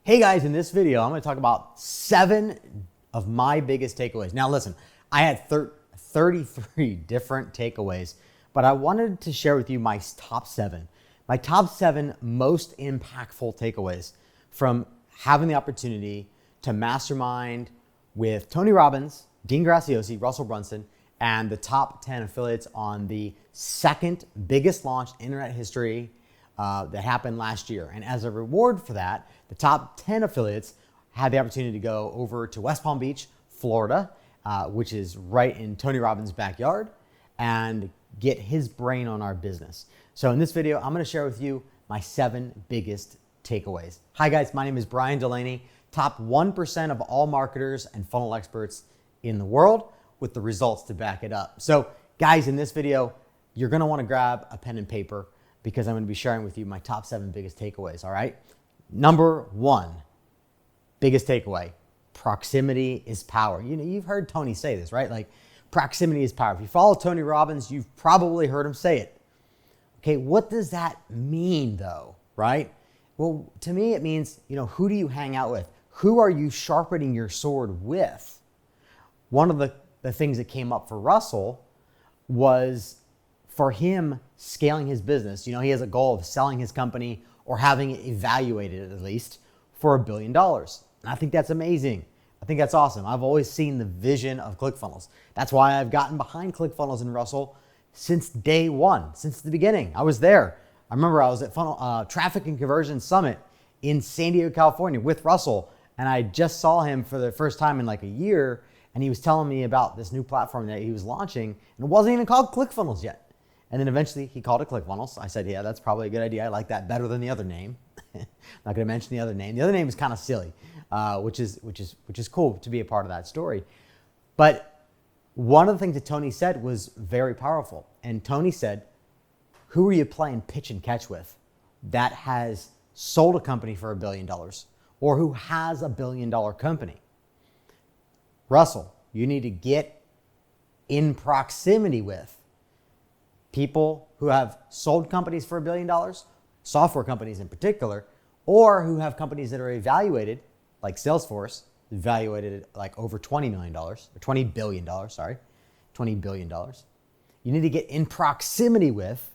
Hey guys, in this video, I'm going to talk about 7 of my biggest takeaways. Now listen, I had 33 different takeaways, but I wanted to share with you my top 7. My top 7 most impactful takeaways from having the opportunity to mastermind with Tony Robbins, Dean Graziosi, Russell Brunson, and the top 10 affiliates on the second biggest launch in internet history that happened last year. And as a reward for that, the top 10 affiliates had the opportunity to go over to West Palm Beach, Florida, which is right in Tony Robbins' backyard, and get his brain on our business. So in this video, I'm going to share with you my 7 biggest takeaways. Hi guys, my name is Brian Delaney, top 1% of all marketers and funnel experts in the world with the results to back it up. So guys, in this video, you're going to want to grab a pen and paper because I'm going to be sharing with you my top 7 biggest takeaways, all right? Number 1, biggest takeaway, proximity is power. You know, you've heard Tony say this, right? Like, proximity is power. If you follow Tony Robbins, you've probably heard him say it. Okay, what does that mean though, right? Well, to me, it means, who do you hang out with? Who are you sharpening your sword with? One of the things that came up for Russell was for him scaling his business. He has a goal of selling his company or having it evaluated at least for $1 billion. And I think that's amazing. I think that's awesome. I've always seen the vision of ClickFunnels. That's why I've gotten behind ClickFunnels and Russell since day one, since the beginning. I was there. I remember I was at Traffic and Conversion Summit in San Diego, California with Russell. And I just saw him for the first time in like a year. And he was telling me about this new platform that he was launching. And it wasn't even called ClickFunnels yet. And then eventually he called it ClickFunnels. I said, yeah, that's probably a good idea. I like that better than the other name. Not going to mention the other name. The other name is kind of silly, which is cool to be a part of that story. But one of the things that Tony said was very powerful. And Tony said, who are you playing pitch and catch with that has sold a company for $1 billion or who has a $1 billion company? Russell, you need to get in proximity with people who have sold companies for $1 billion, software companies in particular, or who have companies that are evaluated, like Salesforce, evaluated at like over $20 million, or $20 billion, sorry, $20 billion. You need to get in proximity with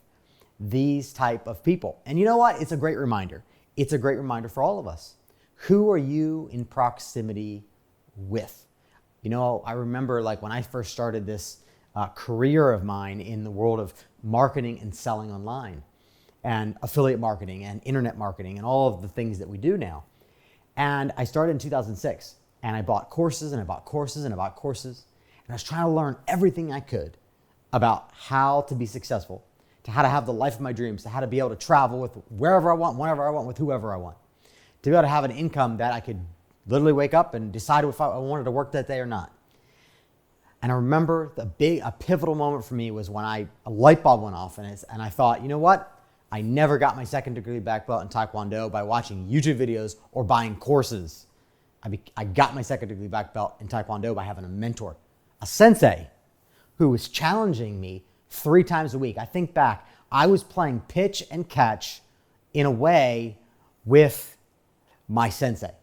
these type of people. And you know what? It's a great reminder. It's a great reminder for all of us. Who are you in proximity with? I remember like when I first started this career of mine in the world of marketing and selling online and affiliate marketing and internet marketing and all of the things that we do now. And I started in 2006 and I bought courses and I bought courses and I bought courses. And I was trying to learn everything I could about how to be successful, to how to have the life of my dreams, to how to be able to travel with wherever I want, whenever I want, with whoever I want, to be able to have an income that I could literally wake up and decide if I wanted to work that day or not. And I remember a pivotal moment for me was when a light bulb went off and I thought, you know what? I never got my second degree black belt in Taekwondo by watching YouTube videos or buying courses. I got my second degree black belt in Taekwondo by having a mentor, a sensei who was challenging me 3 times a week. I think back, I was playing pitch and catch in a way with my sensei. A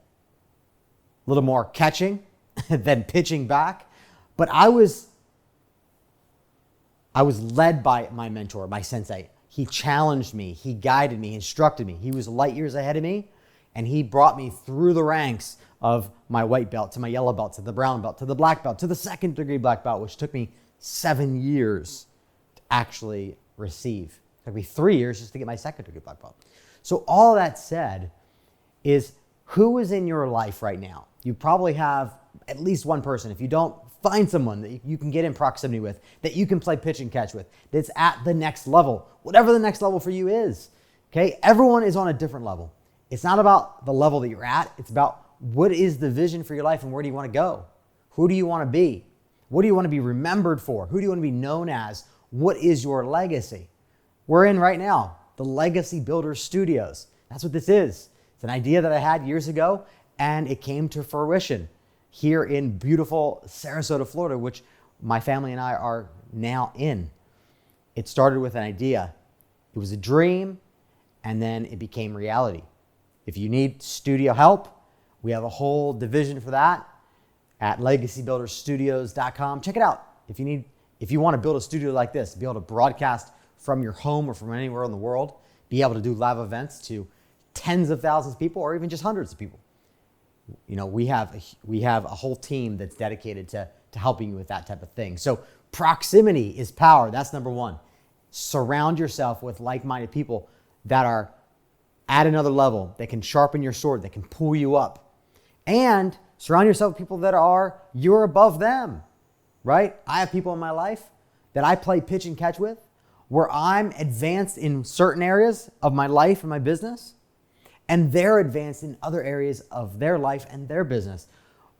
little more catching than pitching back. But I was led by my mentor, my sensei. He challenged me, he guided me, instructed me. He was light years ahead of me, and he brought me through the ranks of my white belt to my yellow belt, to the brown belt, to the black belt, to the second degree black belt, which took me 7 years to actually receive. It took me 3 years just to get my second degree black belt. So all that said is, who is in your life right now? You probably have at least one person. If you don't, find someone that you can get in proximity with, that you can play pitch and catch with, that's at the next level, whatever the next level for you is. Okay? Everyone is on a different level. It's not about the level that you're at. It's about what is the vision for your life and where do you want to go? Who do you want to be? What do you want to be remembered for? Who do you want to be known as? What is your legacy? We're in right now, the Legacy Builder Studios. That's what this is. It's an idea that I had years ago and it came to fruition here in beautiful Sarasota, Florida, which my family and I are now in. It started with an idea. It was a dream, and then it became reality. If you need studio help, We have a whole division for that at legacybuilderstudios.com. Check it out. If you want to build a studio like this, be able to broadcast from your home or from anywhere in the world, be able to do live events to tens of thousands of people or even just hundreds of people. We have a whole team that's dedicated to helping you with that type of thing. So proximity is power. That's number one. Surround yourself with like-minded people that are at another level, that can sharpen your sword, that can pull you up. And surround yourself with people that you're above them, right? I have people in my life that I play pitch and catch with where I'm advanced in certain areas of my life and my business, and they're advanced in other areas of their life and their business.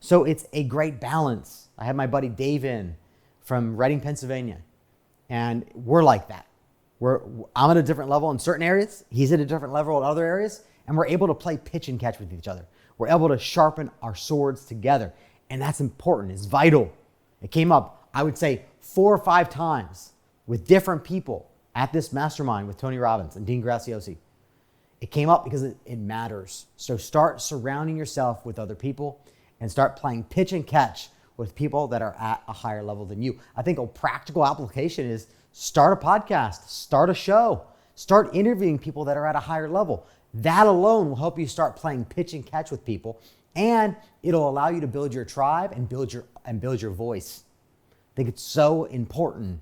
So it's a great balance. I have my buddy Dave in from Reading, Pennsylvania, and we're like that. I'm at a different level in certain areas. He's at a different level in other areas, and we're able to play pitch and catch with each other. We're able to sharpen our swords together, and that's important. It's vital. It came up, I would say, 4 or 5 times with different people at this mastermind with Tony Robbins and Dean Graziosi. It came up because it matters. So start surrounding yourself with other people and start playing pitch and catch with people that are at a higher level than you. I think a practical application is start a podcast, start a show, start interviewing people that are at a higher level. That alone will help you start playing pitch and catch with people, and it'll allow you to build your tribe and build your voice. I think it's so important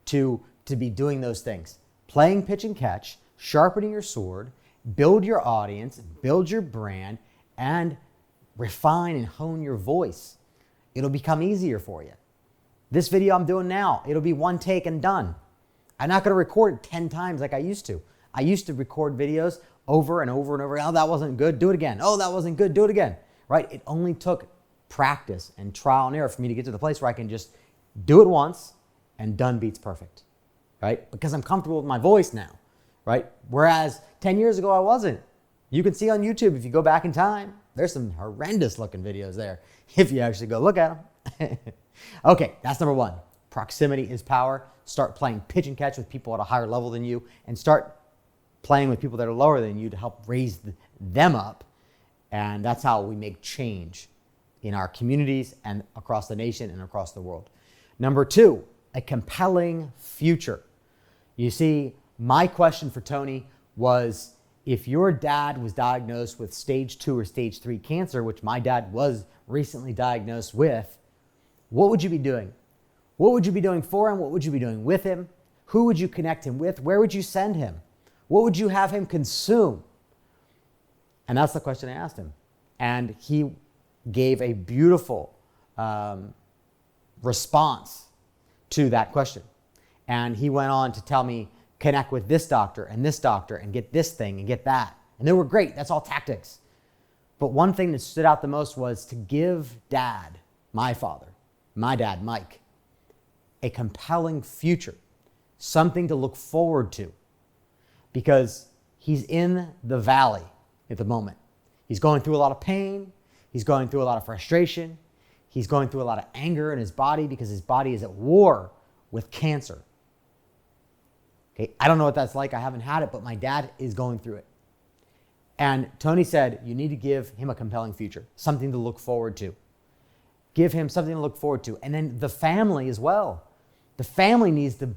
to be doing those things. Playing pitch and catch, sharpening your sword, build your audience, build your brand, and refine and hone your voice. It'll become easier for you. This video I'm doing now, it'll be one take and done. I'm not going to record it 10 times like I used to. I used to record videos over and over and over. Oh, that wasn't good. Do it again. Oh, that wasn't good. Do it again. Right? It only took practice and trial and error for me to get to the place where I can just do it once and done beats perfect. Right? Because I'm comfortable with my voice now. Right? Whereas 10 years ago, I wasn't. You can see on YouTube, if you go back in time, there's some horrendous looking videos there if you actually go look at them. Okay, that's number one. Proximity is power. Start playing pitch and catch with people at a higher level than you, and start playing with people that are lower than you to help raise them up. And that's how we make change in our communities and across the nation and across the world. Number two, a compelling future. You see, my question for Tony was, if your dad was diagnosed with stage 2 or stage 3 cancer, which my dad was recently diagnosed with, what would you be doing? What would you be doing for him? What would you be doing with him? Who would you connect him with? Where would you send him? What would you have him consume? And that's the question I asked him. And he gave a beautiful response to that question. And he went on to tell me, connect with this doctor and get this thing and get that. And they were great. That's all tactics. But one thing that stood out the most was to give Dad, my father, my dad, Mike, a compelling future, something to look forward to, because he's in the valley at the moment. He's going through a lot of pain. He's going through a lot of frustration. He's going through a lot of anger in his body because his body is at war with cancer. Okay, I don't know what that's like. I haven't had it, but my dad is going through it. And Tony said, you need to give him a compelling future, something to look forward to. Give him something to look forward to. And then the family as well. The family needs to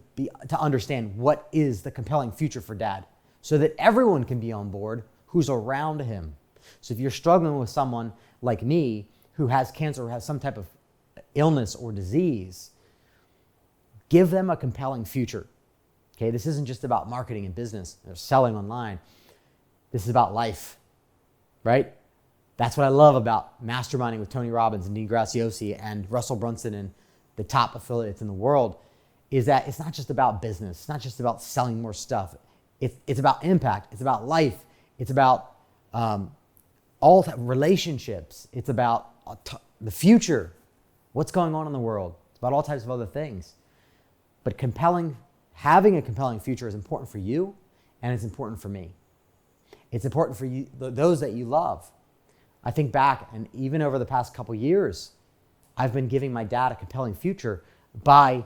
understand what is the compelling future for Dad, so that everyone can be on board who's around him. So if you're struggling with someone like me who has cancer or has some type of illness or disease, give them a compelling future. Okay, this isn't just about marketing and business or selling online. This is about life, right? That's what I love about Masterminding with Tony Robbins and Dean Graziosi and Russell Brunson and the top affiliates in the world, is that it's not just about business. It's not just about selling more stuff. It's about impact. It's about life. It's about all relationships. It's about the future, what's going on in the world. It's about all types of other things. But having a compelling future is important for you, and it's important for me. It's important for you, those that you love. I think back, and even over the past couple years, I've been giving my dad a compelling future by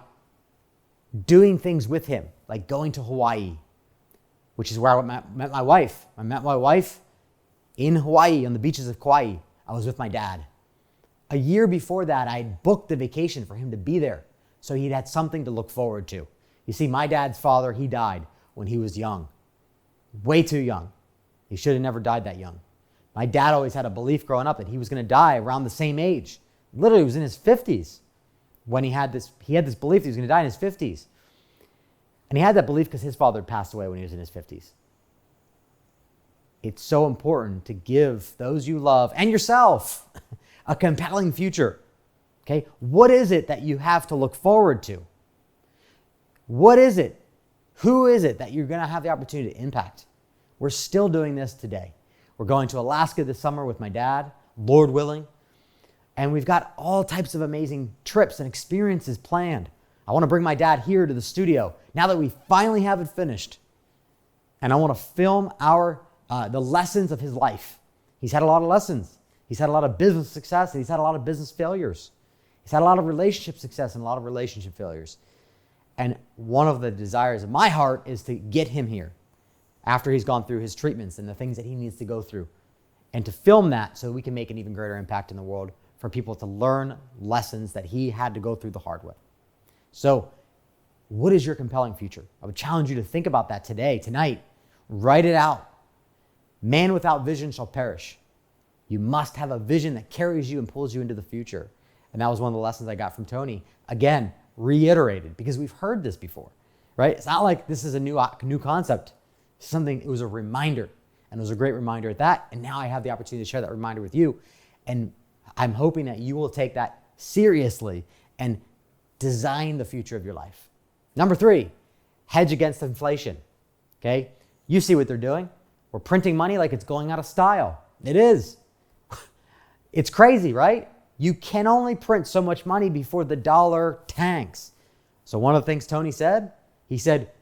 doing things with him, like going to Hawaii, which is where I met my wife. I met my wife in Hawaii, on the beaches of Kauai. I was with my dad. A year before that, I had booked the vacation for him to be there, so he'd had something to look forward to. You see, my dad's father, he died when he was young, way too young. He should have never died that young. My dad always had a belief growing up that he was going to die around the same age. Literally, he was in his 50s when he had this belief that he was going to die in his 50s. And he had that belief because his father had passed away when he was in his 50s. It's so important to give those you love and yourself a compelling future. Okay? What is it that you have to look forward to? What is it? Who is it that you're going to have the opportunity to impact? We're still doing this today. We're going to Alaska this summer with my dad, Lord willing. And we've got all types of amazing trips and experiences planned. I want to bring my dad here to the studio now that we finally have it finished. And I want to film the lessons of his life. He's had a lot of lessons. He's had a lot of business success, and he's had a lot of business failures. He's had a lot of relationship success and a lot of relationship failures. And one of the desires of my heart is to get him here after he's gone through his treatments and the things that he needs to go through, and to film that so we can make an even greater impact in the world for people to learn lessons that he had to go through the hard way. So what is your compelling future? I would challenge you to think about that today, tonight. Write it out. Man without vision shall perish. You must have a vision that carries you and pulls you into the future. And that was one of the lessons I got from Tony. Again, reiterated, because we've heard this before, right? It's not like this is a new concept. It was a reminder, and it was a great reminder at that. And now I have the opportunity to share that reminder with you. And I'm hoping that you will take that seriously and design the future of your life. Number 3, hedge against inflation. Okay? You see what they're doing. We're printing money like it's going out of style. It is. It's crazy, right? You can only print so much money before the dollar tanks. So one of the things Tony said, he said,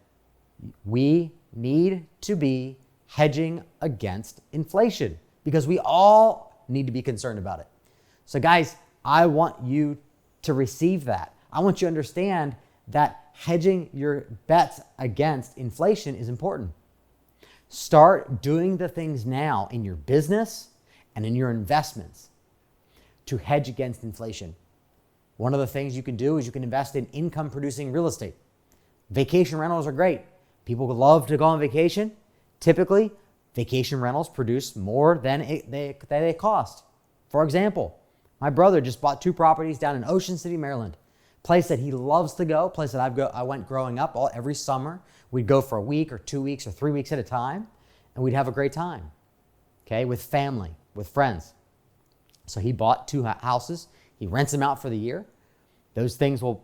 we need to be hedging against inflation because we all need to be concerned about it. So guys, I want you to receive that. I want you to understand that hedging your bets against inflation is important. Start doing the things now in your business and in your investments to hedge against inflation. One of the things you can do is you can invest in income-producing real estate. Vacation rentals are great. People love to go on vacation. Typically, vacation rentals produce more than they cost. For example, my brother just bought 2 properties down in Ocean City, Maryland. Place that he loves to go, place that I went growing up every summer. We'd go for a week or 2 weeks or 3 weeks at a time, and we'd have a great time, okay, with family, with friends. So he bought 2 houses. He rents them out for the year. Those things will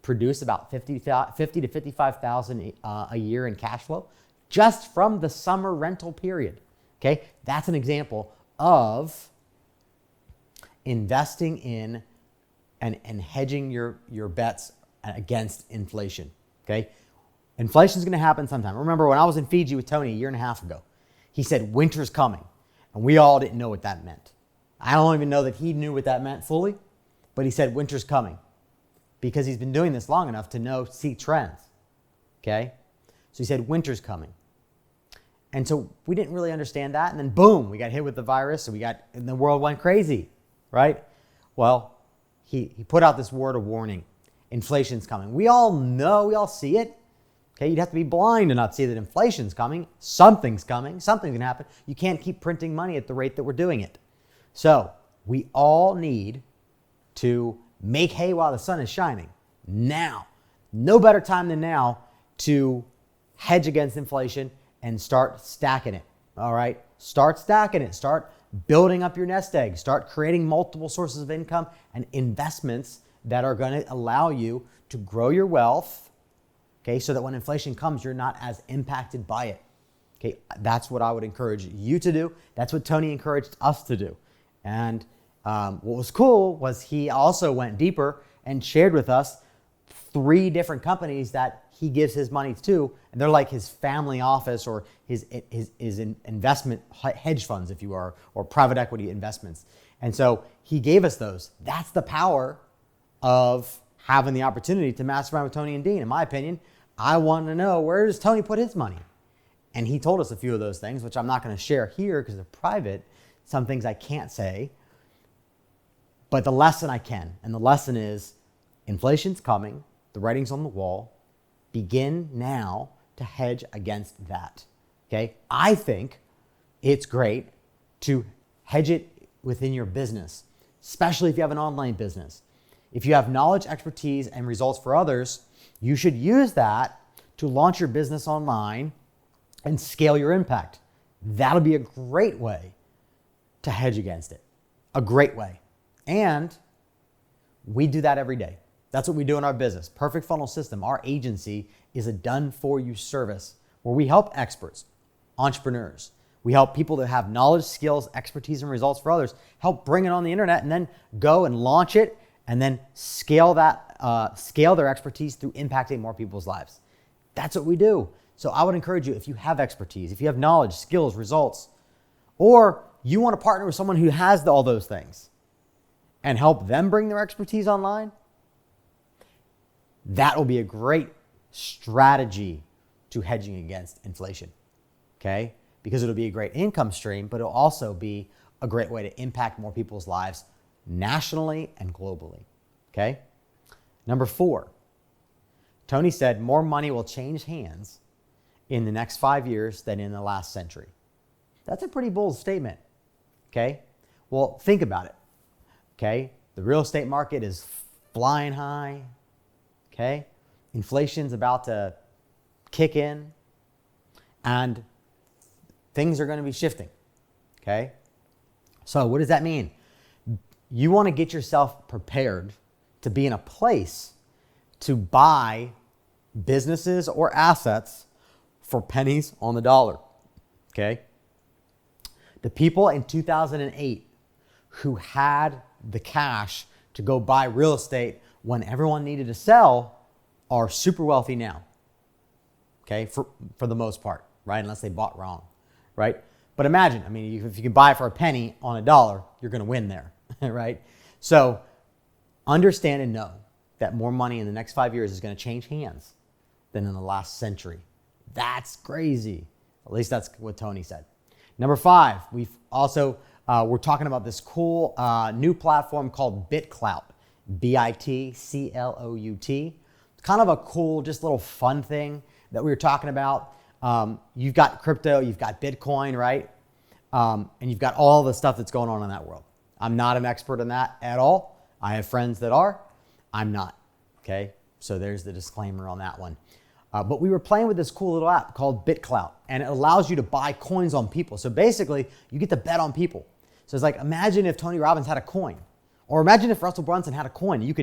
produce about $50,000 to $55,000 a year in cash flow just from the summer rental period. Okay, that's an example of investing in and hedging your bets against inflation. Okay, inflation is going to happen sometime. Remember when I was in Fiji with Tony a year and a half ago, he said winter's coming, and we all didn't know what that meant. I don't even know that he knew what that meant fully, but he said winter's coming because he's been doing this long enough to see trends. Okay, so he said winter's coming. And so we didn't really understand that. And then boom, we got hit with the virus and the world went crazy, right? Well, he put out this word of warning. Inflation's coming. We all know, we all see it. Okay, you'd have to be blind to not see that inflation's coming. Something's coming. Something's going to happen. You can't keep printing money at the rate that we're doing it. So we all need to make hay while the sun is shining. Now. No better time than now to hedge against inflation and start stacking it. All right? Start stacking it. Start building up your nest egg. Start creating multiple sources of income and investments that are going to allow you to grow your wealth, okay, so that when inflation comes, you're not as impacted by it. Okay, that's what I would encourage you to do. That's what Tony encouraged us to do. And what was cool was he also went deeper and shared with us 3 different companies that he gives his money to, and they're like his family office or his investment hedge funds, if you are, or private equity investments. And so he gave us those. That's the power of having the opportunity to mastermind with Tony and Dean. In my opinion, I want to know, where does Tony put his money? And he told us a few of those things, which I'm not going to share here because they're private. some things I can't say, but the lesson I can. And the lesson is inflation's coming, the writing's on the wall. Begin now to hedge against that. Okay? I think it's great to hedge it within your business, especially if you have an online business. If you have knowledge, expertise, and results for others, you should use that to launch your business online and scale your impact. That'll be a great way to hedge against it. A great way. And we do that every day. That's what we do in our business. Perfect Funnel System, our agency, is a done-for-you service where we help experts, entrepreneurs. We help people that have knowledge, skills, expertise, and results for others, help bring it on the internet and then go and launch it and then scale their expertise through impacting more people's lives. That's what we do. So I would encourage you, if you have expertise, if you have knowledge, skills, results, or you want to partner with someone who has all those things and help them bring their expertise online, that will be a great strategy to hedging against inflation, okay? Because it'll be a great income stream, but it'll also be a great way to impact more people's lives nationally and globally, okay? Number 4, Tony said more money will change hands in the next 5 years than in the last century. That's a pretty bold statement, okay? Well, think about it, okay? The real estate market is flying high, okay? Inflation's about to kick in, and things are going to be shifting, okay? So what does that mean? You want to get yourself prepared to be in a place to buy businesses or assets for pennies on the dollar, okay? The people in 2008 who had the cash to go buy real estate when everyone needed to sell are super wealthy now, okay, for the most part, right? Unless they bought wrong, right? But imagine, I mean, if you can buy it for a penny on a dollar, you're going to win there, right? So understand and know that more money in the next 5 years is going to change hands than in the last century. That's crazy. At least that's what Tony said. Number 5, we're talking about this cool new platform called BitClout, BITCLOUT. It's kind of a cool, just little fun thing that we were talking about. You've got crypto, you've got Bitcoin, right? And you've got all the stuff that's going on in that world. I'm not an expert in that at all. I have friends that are. I'm not, okay? So there's the disclaimer on that one. But we were playing with this cool little app called BitClout, and it allows you to buy coins on people. So basically, you get to bet on people. So it's like, imagine if Tony Robbins had a coin, or imagine if Russell Brunson had a coin. You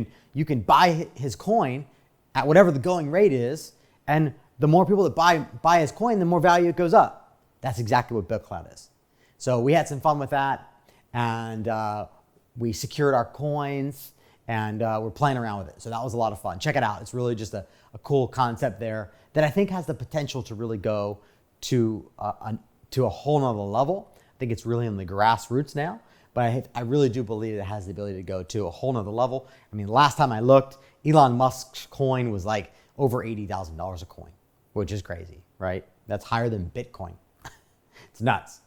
can buy his coin at whatever the going rate is, and the more people that buy his coin, the more value it goes up. That's exactly what BitClout is. So we had some fun with that, and we secured our coins, and we're playing around with it. So that was a lot of fun. Check it out. It's really just a cool concept there that I think has the potential to really go to a whole nother level. I think it's really in the grassroots now, but I really do believe it has the ability to go to a whole nother level. I mean, last time I looked, Elon Musk's coin was like over $80,000 a coin, which is crazy, right? That's higher than Bitcoin. It's nuts.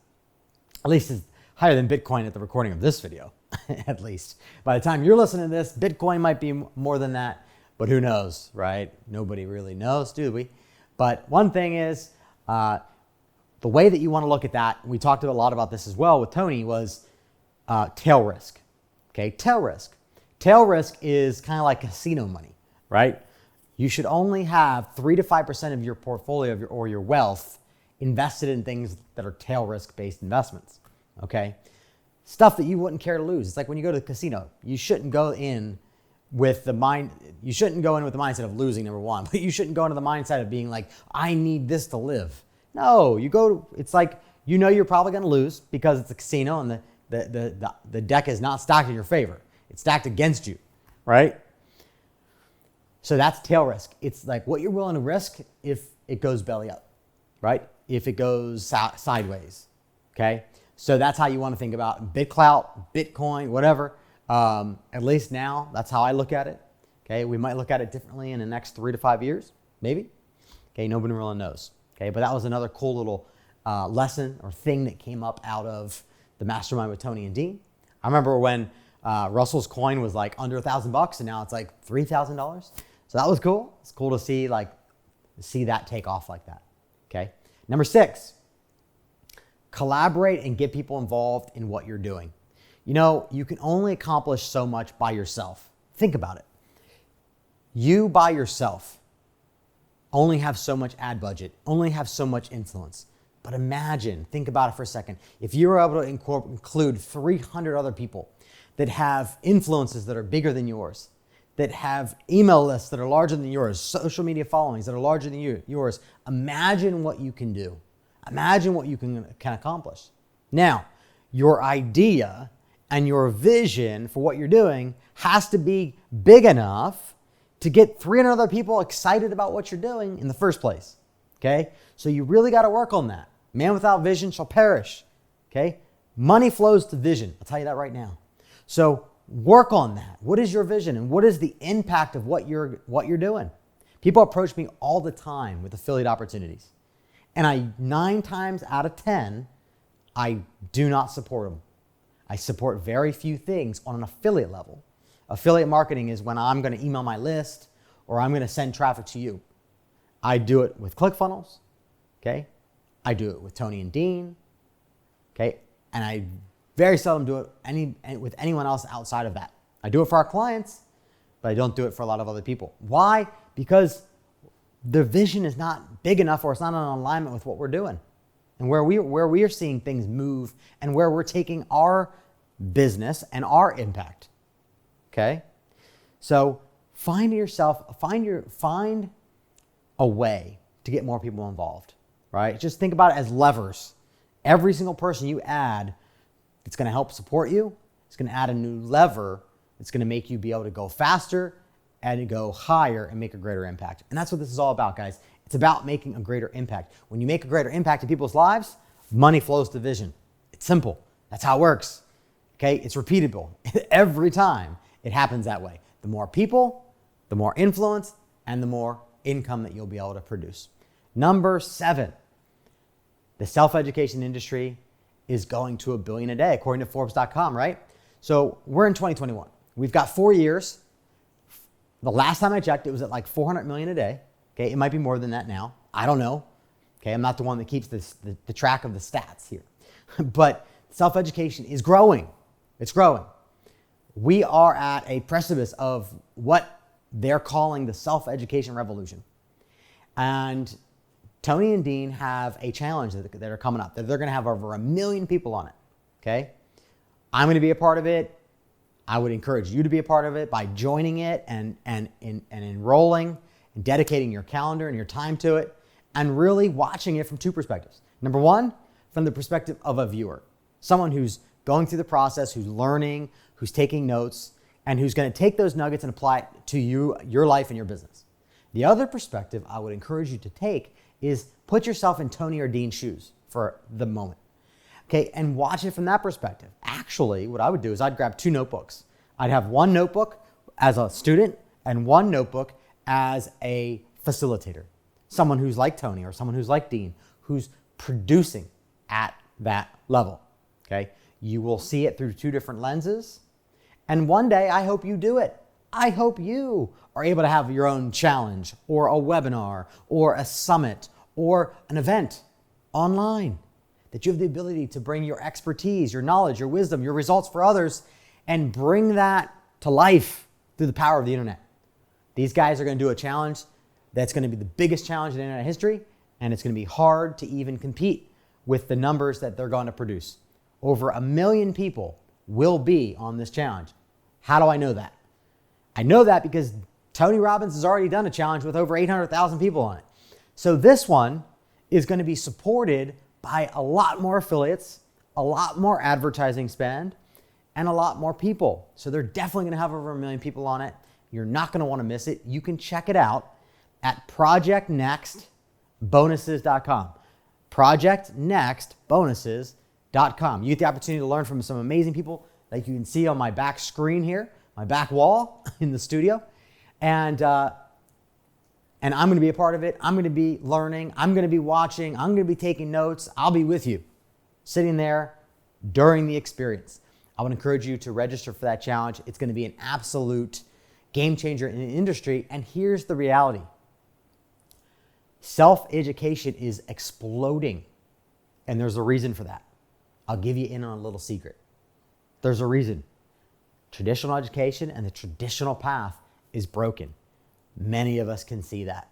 At least it's higher than Bitcoin at the recording of this video, at least. By the time you're listening to this, Bitcoin might be more than that, but who knows, right? Nobody really knows, do we? But one thing is, the way that you want to look at that, we talked a lot about this as well with Tony, was tail risk, okay? Tail risk. Tail risk is kind of like casino money, right? You should only have 3 to 5% of your portfolio or your wealth invested in things that are tail risk-based investments, okay? Stuff that you wouldn't care to lose. It's like when you go to the casino, you shouldn't go in with the mindset of losing, number one, but you shouldn't go into the mindset of being like, I need this to live. No, it's like, you know you're probably going to lose because it's a casino and the deck is not stacked in your favor. It's stacked against you, right? So that's tail risk. It's like what you're willing to risk if it goes belly up, right? If it goes sideways, okay? So that's how you want to think about BitClout, Bitcoin, whatever. At least now, that's how I look at it, okay? We might look at it differently in the next 3 to 5 years, maybe. Okay, nobody really knows, okay? But that was another cool little lesson or thing that came up out of the Mastermind with Tony and Dean. I remember when Russell's coin was like under $1,000 and now it's like $3,000. So that was cool. It's cool to see that take off like that. Okay. Number 6, collaborate and get people involved in what you're doing. You know, you can only accomplish so much by yourself. Think about it. You by yourself only have so much ad budget, only have so much influence. But imagine, think about it for a second. If you were able to include 300 other people that have influences that are bigger than yours, that have email lists that are larger than yours, social media followings that are larger than yours, imagine what you can do. Imagine what you can accomplish. Now, your idea and your vision for what you're doing has to be big enough to get 300 other people excited about what you're doing in the first place. Okay? So you really got to work on that. Man without vision shall perish. Okay? Money flows to vision. I'll tell you that right now. So work on that. What is your vision and what is the impact of what you're doing? People approach me all the time with affiliate opportunities. And 9 times out of 10, I do not support them. I support very few things on an affiliate level. Affiliate marketing is when I'm going to email my list or I'm going to send traffic to you. I do it with ClickFunnels, okay? I do it with Tony and Dean, okay? And I very seldom do it with anyone else outside of that. I do it for our clients, but I don't do it for a lot of other people. Why? Because the vision is not big enough or it's not in alignment with what we're doing and where we are seeing things move and where we're taking our business and our impact. Okay? So find a way to get more people involved, right? Just think about it as levers. Every single person you add, it's going to help support you. It's going to add a new lever. It's going to make you be able to go faster and go higher and make a greater impact. And that's what this is all about, guys. It's about making a greater impact. When you make a greater impact in people's lives, money flows to vision. It's simple. That's how it works. Okay? It's repeatable. Every time it happens that way. The more people, the more influence, and the more income that you'll be able to produce. Number 7, the self-education industry is going to $1 billion a day, according to Forbes.com, right? So we're in 2021. We've got 4 years. The last time I checked, it was at like 400 million a day. Okay, it might be more than that now. I don't know. Okay, I'm not the one that keeps the track of the stats here. But self-education is growing. It's growing. We are at a precipice of what they're calling the self-education revolution. And Tony and Dean have a challenge that are coming up. That they're going to have over 1 million people on it. Okay? I'm going to be a part of it. I would encourage you to be a part of it by joining it and enrolling and dedicating your calendar and your time to it and really watching it from 2 perspectives. Number 1, from the perspective of a viewer, someone who's going through the process, who's learning, who's taking notes, and who's going to take those nuggets and apply it to your life and your business. The other perspective I would encourage you to take is put yourself in Tony or Dean's shoes for the moment. Okay, and watch it from that perspective. Actually, what I would do is I'd grab 2 notebooks. I'd have 1 notebook as a student and 1 notebook as a facilitator. Someone who's like Tony or someone who's like Dean, who's producing at that level. Okay, you will see it through 2 different lenses. And one day, I hope you do it. I hope you are able to have your own challenge or a webinar or a summit or an event online, that you have the ability to bring your expertise, your knowledge, your wisdom, your results for others, and bring that to life through the power of the internet. These guys are going to do a challenge that's going to be the biggest challenge in internet history, and it's going to be hard to even compete with the numbers that they're going to produce. Over 1 million people will be on this challenge. How do I know that? I know that because Tony Robbins has already done a challenge with over 800,000 people on it. So this one is going to be supported by a lot more affiliates, a lot more advertising spend, and a lot more people. So they're definitely going to have over 1 million people on it. You're not going to want to miss it. You can check it out at projectnextbonuses.com. Projectnextbonuses.com. You get the opportunity to learn from some amazing people like you can see on my back screen here, my back wall in the studio. And I'm going to be a part of it. I'm going to be learning. I'm going to be watching. I'm going to be taking notes. I'll be with you, sitting there, during the experience. I would encourage you to register for that challenge. It's going to be an absolute game changer in the industry. And here's the reality. Self-education is exploding. And there's a reason for that. I'll give you in on a little secret. There's a reason. Traditional education and the traditional path is broken. Many of us can see that.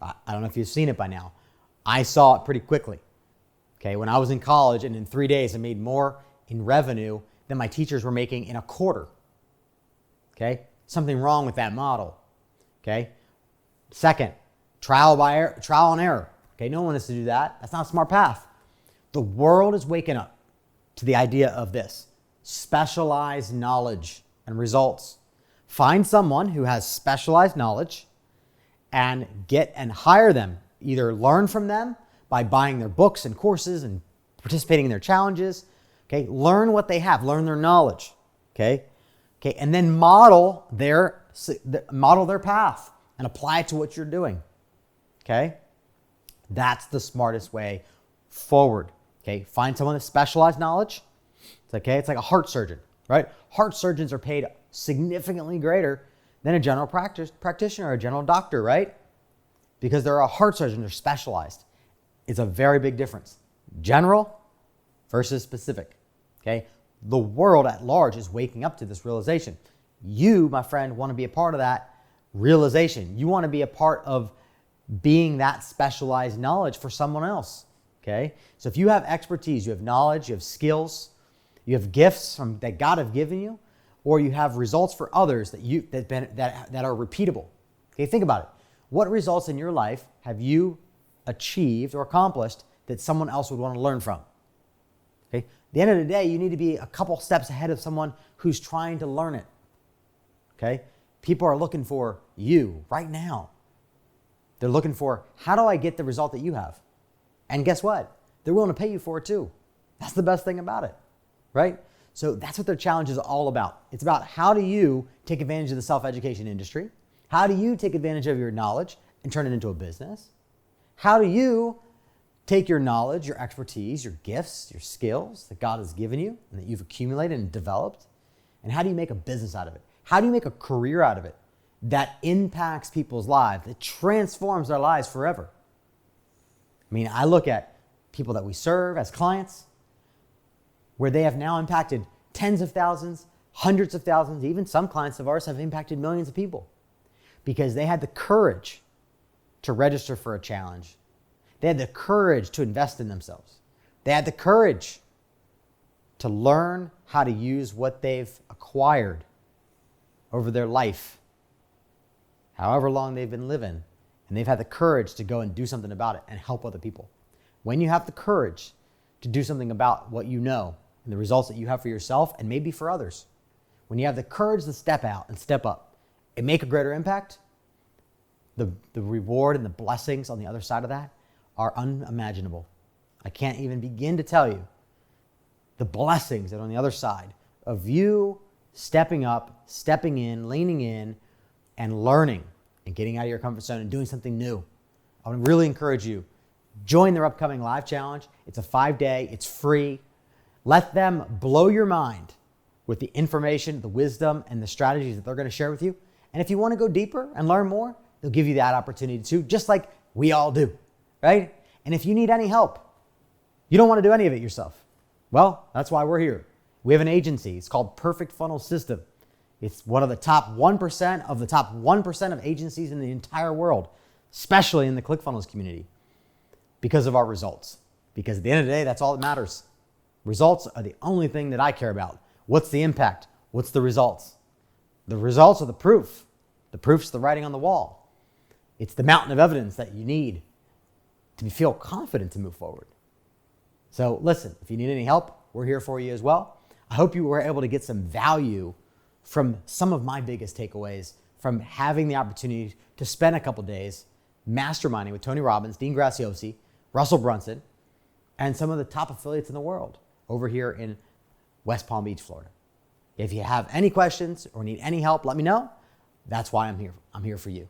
I don't know if you've seen it by now. I saw it pretty quickly. Okay, when I was in college and in 3 days I made more in revenue than my teachers were making in a quarter. Okay, something wrong with that model. Okay, second, trial and error. Okay, no one wants to do that. That's not a smart path. The world is waking up to the idea of this: specialized knowledge and results. Find someone who has specialized knowledge and hire them. Either learn from them by buying their books and courses and participating in their challenges. Okay, learn what they have, learn their knowledge. Okay, and then model their path and apply it to what you're doing. Okay, that's the smartest way forward. Okay, find someone with specialized knowledge. It's like a heart surgeon, right? Heart surgeons are paid significantly greater than a general practitioner or a general doctor, right? Because they're a heart surgeon, they're specialized. It's a very big difference. General versus specific, okay? The world at large is waking up to this realization. You, my friend, want to be a part of that realization. You want to be a part of being that specialized knowledge for someone else, okay? So if you have expertise, you have knowledge, you have skills, you have gifts that God have given you, or you have results for others that are repeatable. Okay, think about it. What results in your life have you achieved or accomplished that someone else would want to learn from? Okay, at the end of the day, you need to be a couple steps ahead of someone who's trying to learn it. Okay, people are looking for you right now. They're looking for, how do I get the result that you have? And guess what? They're willing to pay you for it too. That's the best thing about it, right? So that's what their challenge is all about. It's about, how do you take advantage of the self-education industry? How do you take advantage of your knowledge and turn it into a business? How do you take your knowledge, your expertise, your gifts, your skills that God has given you and that you've accumulated and developed? And how do you make a business out of it? How do you make a career out of it that impacts people's lives, that transforms their lives forever? I mean, I look at people that we serve as clients, where they have now impacted tens of thousands, hundreds of thousands, even some clients of ours have impacted millions of people because they had the courage to register for a challenge. They had the courage to invest in themselves. They had the courage to learn how to use what they've acquired over their life, however long they've been living, and they've had the courage to go and do something about it and help other people. When you have the courage to do something about what you know and the results that you have for yourself and maybe for others, when you have the courage to step out and step up and make a greater impact, the reward and the blessings on the other side of that are unimaginable. I can't even begin to tell you the blessings that are on the other side of you stepping up, stepping in, leaning in, and learning and getting out of your comfort zone and doing something new. I would really encourage you, join their upcoming live challenge. It's a 5-day, it's free. Let them blow your mind with the information, the wisdom, and the strategies that they're going to share with you. And if you want to go deeper and learn more, they'll give you that opportunity too, just like we all do, right? And if you need any help, you don't want to do any of it yourself. Well, that's why we're here. We have an agency. It's called Perfect Funnel System. It's one of the top 1% of the top 1% of agencies in the entire world, especially in the ClickFunnels community, because of our results. Because at the end of the day, that's all that matters. Results are the only thing that I care about. What's the impact? What's the results? The results are the proof. The proof's the writing on the wall. It's the mountain of evidence that you need to feel confident to move forward. So listen, if you need any help, we're here for you as well. I hope you were able to get some value from some of my biggest takeaways from having the opportunity to spend a couple days masterminding with Tony Robbins, Dean Graziosi, Russell Brunson, and some of the top affiliates in the world over here in West Palm Beach, Florida. If you have any questions or need any help, let me know. That's why I'm here. I'm here for you.